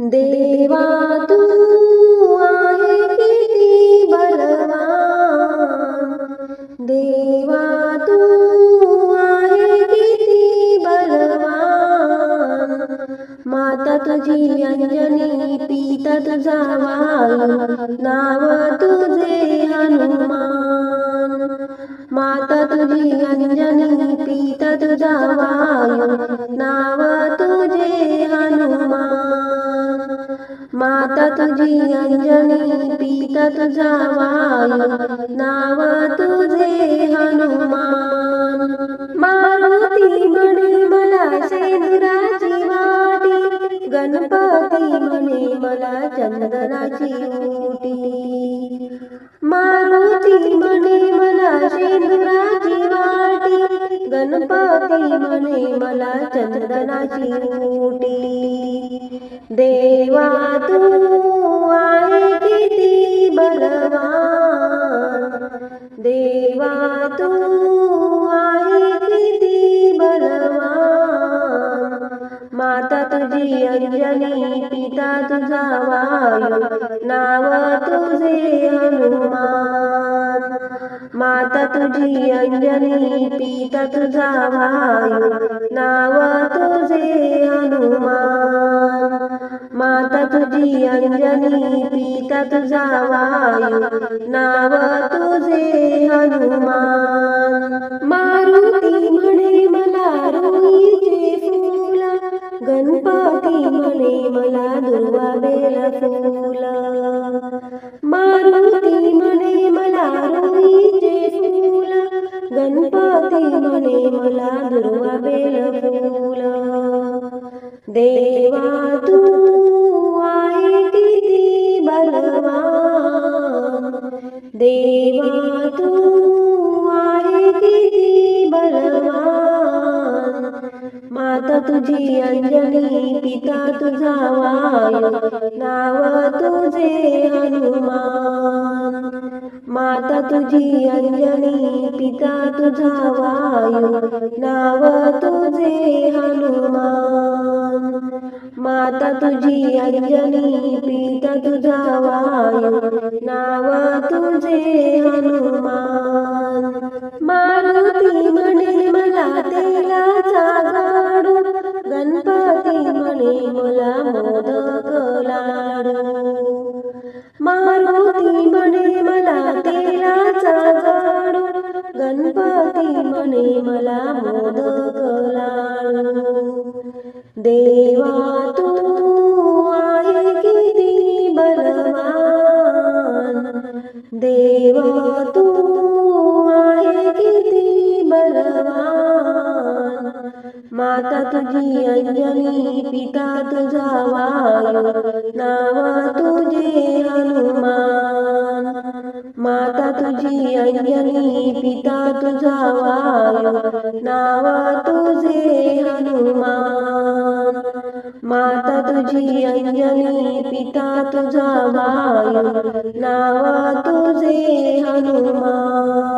देवा तू आहे किती बलवान, देवा तू आहे किती बलवान। माता तुझी अंजनी, पिता तुझा वायू, नाव तुझे हनुमान। माता तुझी अंजनी, पिता तुझा वायू, नाव तुझे हनुमान। माता तुझी अंजनी, पिता तुझा वायू, नाव तुझे हनुमान। मारुती म्हणे मला शेंदुराची वाटी, गणपती म्हणे मला चंदनाची ओटी। मारुती म्हणे मला शेंदुराची वाटी, गणपती म्हणे मला चंदनाची ओटी। देवा तू आहे किती बलवान, देवा तू आहे किती बलवान। माता तुझी अंजनी, पिता तुझा वायू, नाव तुझे हनुमान। माता तुझी अंजनी, पिता तुझा वायू, नाव तुझे हनुमान। माता तुझी अंजनी, पिता तुझा वायू, नाव तुझे हनुमान। मारुती म्हणे मला रुईचे फूल, गणपती म्हणे मला दुर्वा बेल फूल। मारुती म्हणे मला रुईचे फूल, गणपती म्हणे मला दुर्वा बेल फूल। देवा तू आहे किती बलवान, देवा तू आहे किती बलवान। माता तुझी अंजनी, पिता तुझा वायू, नाव तुझे हनुमान। माता तुझी अंजनी, पिता तुझा वायू, नाव तुझे हनुमान। माता तुझी अंजनी, पिता तुझा वायू, नाव तुझे हनुमान। मारुती म्हणे मला तेलाचा लाडू, गणपती म्हणे मला मोदक लाडू। मारुती म्हणे मला तेलाचा लाडू, गणपती म्हणे मला मोदक लाडू। देवा तू आहे किती बलवान, देवा तू आहे किती बलवान। माता तुझी अंजनी, पिता तुझा वायू, नाव तुझे हनुमान। माता तुझी अंजनी, पिता तुझा वायू, नाव तुझे हनुमान। माता तुझी अंजनी, पिता तुझा वायू, नाव तुझे हनुमान।